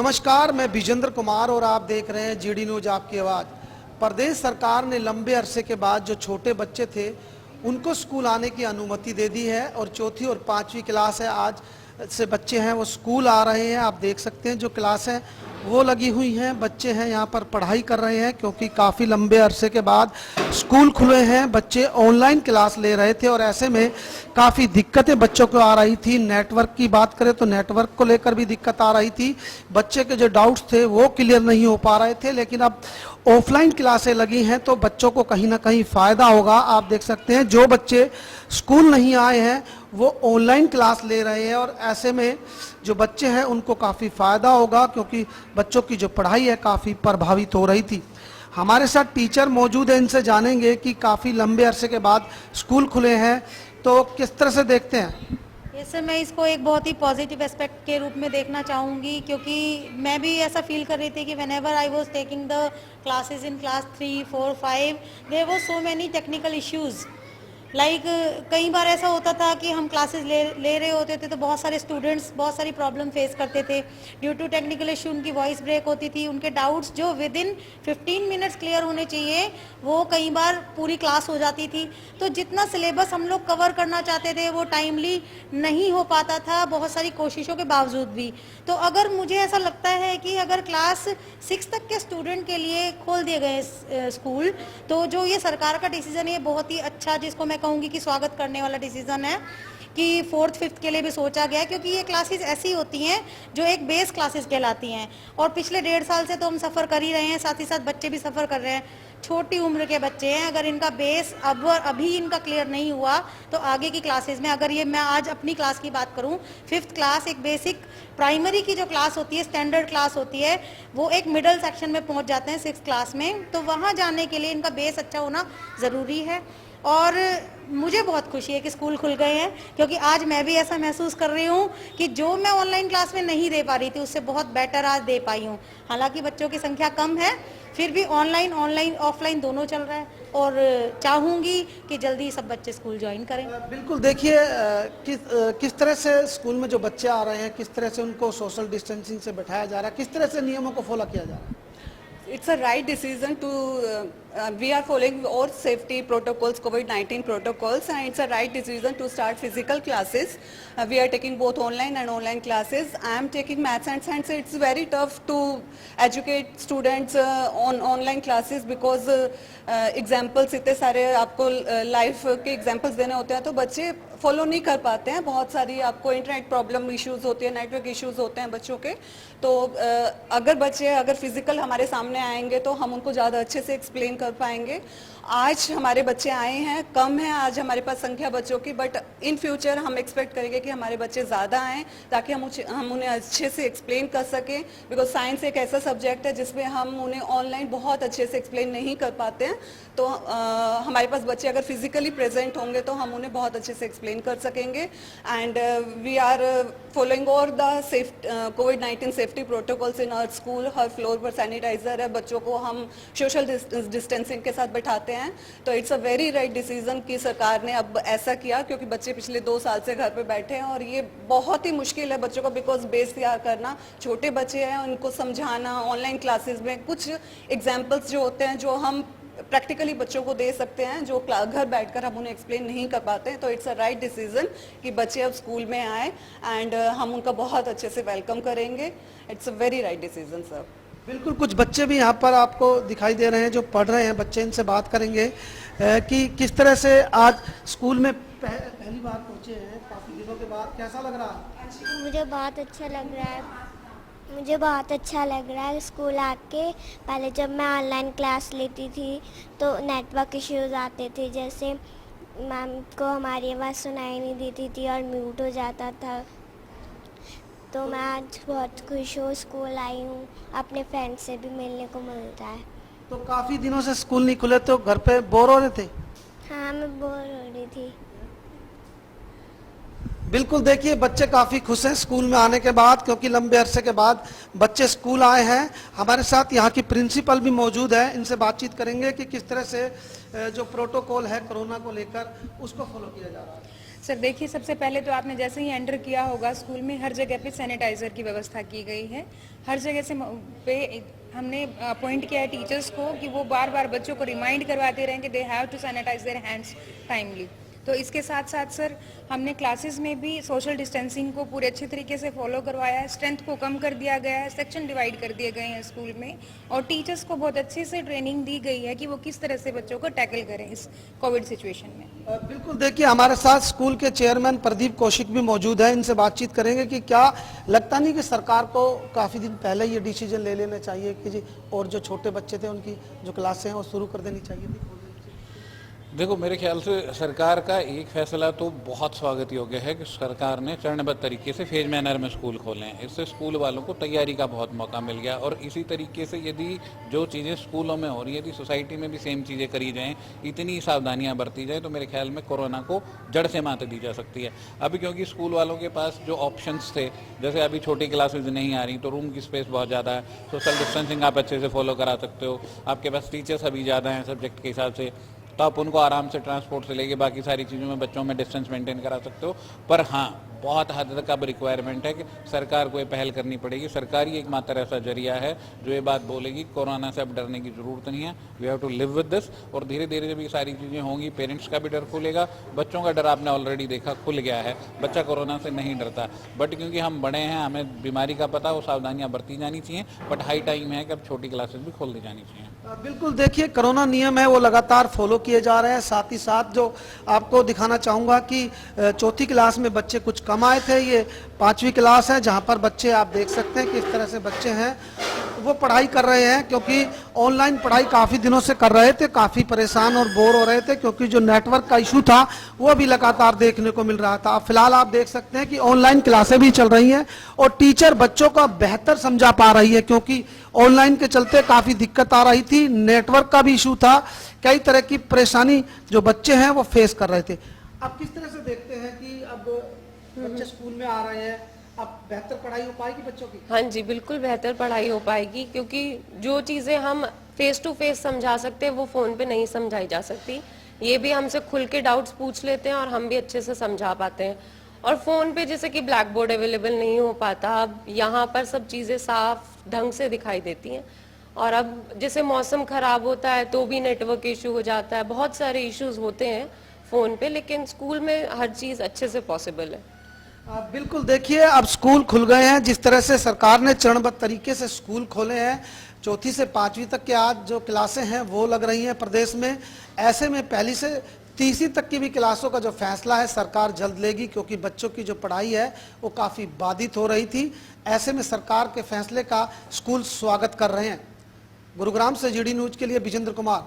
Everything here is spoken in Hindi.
नमस्कार, मैं विजेंद्र कुमार और आप देख रहे हैं जीडी न्यूज आपकी आवाज़। प्रदेश सरकार ने लंबे अरसे के बाद जो छोटे बच्चे थे उनको स्कूल आने की अनुमति दे दी है और चौथी और पाँचवीं क्लास है आज से बच्चे हैं वो स्कूल आ रहे हैं। आप देख सकते हैं जो क्लास है वो लगी हुई हैं, बच्चे हैं यहाँ पर पढ़ाई कर रहे हैं क्योंकि काफ़ी लंबे अरसे के बाद स्कूल खुले हैं। बच्चे ऑनलाइन क्लास ले रहे थे और ऐसे में काफ़ी दिक्कतें बच्चों को आ रही थी। नेटवर्क की बात करें तो नेटवर्क को लेकर भी दिक्कत आ रही थी, बच्चे के जो डाउट्स थे वो क्लियर नहीं हो पा रहे थे। लेकिन अब ऑफलाइन क्लासें लगी हैं तो बच्चों को कहीं ना कहीं फ़ायदा होगा। आप देख सकते हैं जो बच्चे स्कूल नहीं आए हैं वो ऑनलाइन क्लास ले रहे हैं और ऐसे में जो बच्चे हैं उनको काफ़ी फ़ायदा होगा क्योंकि बच्चों की जो पढ़ाई है काफ़ी प्रभावित हो रही थी। हमारे साथ टीचर मौजूद हैं, इनसे जानेंगे कि काफ़ी लंबे अरसे के बाद स्कूल खुले हैं तो किस तरह से देखते हैं। वैसे मैं इसको एक बहुत ही पॉजिटिव एस्पेक्ट के रूप में देखना चाहूँगी क्योंकि मैं भी ऐसा फील कर रही थी कि whenever I was taking the classes in class 3, 4, 5 there was so many technical issues. कई बार ऐसा होता था कि हम क्लासेस ले रहे होते थे तो बहुत सारे स्टूडेंट्स बहुत सारी प्रॉब्लम फेस करते थे। ड्यू टू टेक्निकल इशू उनकी वॉइस ब्रेक होती थी, उनके डाउट्स जो विद इन 15 मिनट्स क्लियर होने चाहिए वो कई बार पूरी क्लास हो जाती थी। तो जितना सिलेबस हम लोग कवर करना चाहते थे वो टाइमली नहीं हो पाता था, बहुत सारी कोशिशों के बावजूद भी। तो अगर मुझे ऐसा लगता है कि अगर क्लास 6 तक के स्टूडेंट के लिए खोल दिए गए स्कूल तो जो ये सरकार का डिसीजन है बहुत ही अच्छा, जिसको मैं कहूँगी कि स्वागत करने वाला डिसीजन है कि 4th 5th के लिए भी सोचा गया है क्योंकि ये क्लासेस ऐसी होती हैं जो एक बेस क्लासेस कहलाती हैं और पिछले 1.5 साल से तो हम सफ़र कर ही रहे हैं, साथ ही साथ बच्चे भी सफ़र कर रहे हैं। छोटी उम्र के बच्चे हैं, अगर इनका बेस अभी इनका क्लियर नहीं हुआ तो आगे की क्लासेस में, अगर ये मैं आज अपनी क्लास की बात करूं 5th क्लास एक बेसिक प्राइमरी की जो क्लास होती है, स्टैंडर्ड क्लास होती है, वो एक मिडल सेक्शन में पहुंच जाते हैं 6th क्लास में। तो वहां जाने के लिए इनका बेस अच्छा होना ज़रूरी है और मुझे बहुत खुशी है कि स्कूल खुल गए हैं क्योंकि आज मैं भी ऐसा महसूस कर रही हूँ कि जो मैं ऑनलाइन क्लास में नहीं दे पा रही थी उससे बहुत बेटर आज दे पाई हूँ। हालांकि बच्चों की संख्या कम है फिर भी ऑनलाइन ऑफलाइन दोनों चल रहा है और चाहूँगी कि जल्दी सब बच्चे स्कूल ज्वाइन करें। बिल्कुल, देखिए किस तरह से स्कूल में जो बच्चे आ रहे हैं किस तरह से उनको सोशल डिस्टेंसिंग से बैठाया जा रहा है, किस तरह से नियमों को फॉलो किया जा रहा है। It's a right decision to we are following all safety protocols, COVID-19 protocols, and it's a right decision to start physical classes. We are taking both online and online classes. I am taking maths and science. It's very tough to educate students on online classes because examples इतने सारे आपको live के examples देने होते हैं तो बच्चे फॉलो नहीं कर पाते हैं। बहुत सारी आपको इंटरनेट प्रॉब्लम इश्यूज होती है, नेटवर्क इश्यूज होते हैं बच्चों के। तो अगर बच्चे फिजिकल हमारे सामने आएंगे तो हम उनको ज़्यादा अच्छे से एक्सप्लेन कर पाएंगे। आज हमारे बच्चे आए हैं, कम है आज हमारे पास संख्या बच्चों की, बट इन फ्यूचर हम एक्सपेक्ट करेंगे कि हमारे बच्चे ज़्यादा आएँ ताकि हम उन्हें अच्छे से एक्सप्लेन कर सकें। बिकॉज साइंस एक ऐसा सब्जेक्ट है जिसमें हम उन्हें ऑनलाइन बहुत अच्छे से एक्सप्लेन नहीं कर पाते हैं। तो हमारे पास बच्चे अगर फिजिकली प्रेजेंट होंगे तो हम उन्हें बहुत अच्छे से एक्सप्लेन कर सकेंगे। And we are following all the COVID-19 safety protocols in our school. हर फ्लोर पर सैनिटाइजर है, बच्चों को हम सोशल डिस्टेंसिंग के साथ बैठाते हैं। तो it's a very right decision कि सरकार ने अब ऐसा किया क्योंकि बच्चे पिछले 2 साल से घर पे बैठे हैं और ये बहुत ही मुश्किल है बच्चों को, बिकॉज बेस तैयार करना, छोटे बच्चे हैं उनको समझाना ऑनलाइन क्लासेस में। कुछ एग्जाम्पल्स जो होते हैं जो हम प्रैक्टिकली बच्चों को दे सकते हैं जो घर बैठकर हम उन्हें एक्सप्लेन नहीं कर पाते हैं। तो इट्स अ राइट डिसीजन कि बच्चे अब स्कूल में आए एंड हम उनका बहुत अच्छे से वेलकम करेंगे। It's a very right decision sir. बिल्कुल, कुछ बच्चे भी यहाँ पर आपको दिखाई दे रहे हैं जो पढ़ रहे हैं बच्चे, इनसे बात करेंगे कि किस तरह से आज स्कूल में पहली बार पहुँचे हैं काफ़ी दिनों के बाद, कैसा लग रहा है। मुझे बहुत अच्छा लग रहा है, मुझे बहुत अच्छा लग रहा है स्कूल आके। पहले जब मैं ऑनलाइन क्लास लेती थी तो नेटवर्क इश्यूज आते थे, जैसे मैम को हमारी आवाज़ सुनाई नहीं देती थी और म्यूट हो जाता था। तो मैं आज बहुत खुश हूँ, स्कूल आई हूँ, अपने फ्रेंड से भी मिलने को मिलता है। तो काफ़ी दिनों से स्कूल नहीं खुले तो घर पे बोर हो रहे थे। हाँ, मैं बोर हो रही थी। बिल्कुल, देखिए बच्चे काफ़ी खुश हैं स्कूल में आने के बाद क्योंकि लंबे अरसे के बाद बच्चे स्कूल आए हैं। हमारे साथ यहाँ की प्रिंसिपल भी मौजूद है, इनसे बातचीत करेंगे कि किस तरह से जो प्रोटोकॉल है कोरोना को लेकर उसको फॉलो किया जा रहा है। सर देखिए, सबसे पहले तो आपने जैसे ही एंटर किया होगा स्कूल में हर जगह पे सैनिटाइजर की व्यवस्था की गई है। हर जगह से पे हमने अपॉइंट किया है टीचर्स को कि वो बार बार बच्चों को रिमाइंड करवाते रहें कि they have to sanitize their hands timely. तो इसके साथ साथ सर हमने क्लासेस में भी सोशल डिस्टेंसिंग को पूरे अच्छे तरीके से फॉलो करवाया है। स्ट्रेंथ को कम कर दिया गया है, सेक्शन डिवाइड कर दिए गए हैं स्कूल में, और टीचर्स को बहुत अच्छे से ट्रेनिंग दी गई है कि वो किस तरह से बच्चों को टैकल करें इस कोविड सिचुएशन में। बिल्कुल, देखिए हमारे साथ स्कूल के चेयरमैन प्रदीप कौशिक भी मौजूद है, इनसे बातचीत करेंगे कि क्या लगता नहीं कि सरकार को काफ़ी दिन पहले ये डिसीजन ले लेना चाहिए कि जी और जो छोटे बच्चे थे उनकी जो क्लासें हैं वो शुरू कर देनी चाहिए थी। देखो, मेरे ख्याल से सरकार का एक फैसला तो बहुत स्वागत योग्य है कि सरकार ने चरणबद्ध तरीके से फेज मैनर में स्कूल खोले हैं। इससे स्कूल वालों को तैयारी का बहुत मौका मिल गया, और इसी तरीके से यदि जो चीज़ें स्कूलों में हो रही है यदि सोसाइटी में भी सेम चीज़ें करी जाएँ, इतनी सावधानियां बरती जाए, तो मेरे ख्याल में कोरोना को जड़ से मात दी जा सकती है। अभी क्योंकि स्कूल वालों के पास जो ऑप्शंस थे, जैसे अभी छोटी क्लासेज नहीं आ रही तो रूम की स्पेस बहुत ज़्यादा है, सोशल डिस्टेंसिंग आप अच्छे से फॉलो करा सकते हो, आपके पास टीचर्स अभी ज़्यादा हैं सब्जेक्ट के हिसाब से, तो आप उनको आराम से ट्रांसपोर्ट से लेके बाकी सारी चीज़ों में बच्चों में डिस्टेंस मेंटेन करा सकते हो। पर हाँ, बहुत हद तक अब रिक्वायरमेंट है कि सरकार को ये पहल करनी पड़ेगी। सरकार ही एकमात्र ऐसा जरिया है जो ये बात बोलेगी कोरोना से अब डरने की ज़रूरत नहीं है, we have to live with this. और धीरे धीरे जब ये सारी चीज़ें होंगी, पेरेंट्स का भी डर खुलेगा, बच्चों का डर आपने ऑलरेडी देखा खुल गया है, बच्चा कोरोना से नहीं डरता। बट क्योंकि हम बड़े हैं, हमें बीमारी का पता, वो सावधानियाँ बरती जानी चाहिए, बट हाई टाइम है कि अब छोटी क्लासेस भी खोल दी जानी चाहिए। बिल्कुल, देखिए कोरोना नियम है वो लगातार फॉलो किए जा रहे हैं। साथ ही साथ जो आपको दिखाना चाहूँगा कि चौथी क्लास में बच्चे कुछ कम आए थे, ये 5वीं क्लास है जहाँ पर बच्चे आप देख सकते हैं किस तरह से बच्चे हैं वो पढ़ाई कर रहे हैं, क्योंकि ऑनलाइन पढ़ाई काफ़ी दिनों से कर रहे थे, काफ़ी परेशान और बोर हो रहे थे क्योंकि जो नेटवर्क का इशू था वो भी लगातार देखने को मिल रहा था। फिलहाल आप देख सकते हैं कि ऑनलाइन क्लासें भी चल रही हैं और टीचर बच्चों को बेहतर समझा पा रही है, क्योंकि ऑनलाइन के चलते काफ़ी दिक्कत आ रही थी, नेटवर्क का भी इशू था, कई तरह की परेशानी जो बच्चे हैं वो फेस कर रहे थे। अब किस तरह से देखते हैं कि अब बच्चे स्कूल में आ रहे हैं, अब बेहतर पढ़ाई हो पाएगी बच्चों की? हाँ जी, बिल्कुल बेहतर पढ़ाई हो पाएगी, क्योंकि जो चीज़ें हम फेस टू फेस समझा सकते हैं वो फ़ोन पे नहीं समझाई जा सकती। ये भी हमसे खुल के डाउट्स पूछ लेते हैं और हम भी अच्छे से समझा पाते हैं। और फ़ोन पे जैसे कि ब्लैक बोर्ड अवेलेबल नहीं हो पाता, अब यहाँ पर सब चीज़ें साफ ढंग से दिखाई देती हैं। और अब जैसे मौसम ख़राब होता है तो भी नेटवर्क इशू हो जाता है, बहुत सारे इश्यूज होते हैं फ़ोन पे, लेकिन स्कूल में हर चीज़ अच्छे से पॉसिबल है। बिल्कुल, देखिए अब स्कूल खुल गए हैं, जिस तरह से सरकार ने चरणबद्ध तरीके से स्कूल खोले हैं, चौथी से 5वीं तक के आज जो क्लासें हैं वो लग रही हैं प्रदेश में। ऐसे में पहली से तीसरी तक की भी क्लासों का जो फैसला है सरकार जल्द लेगी, क्योंकि बच्चों की जो पढ़ाई है वो काफ़ी बाधित हो रही थी। ऐसे में सरकार के फैसले का स्कूल स्वागत कर रहे हैं। गुरुग्राम से जीडी न्यूज के लिए विजेंद्र कुमार।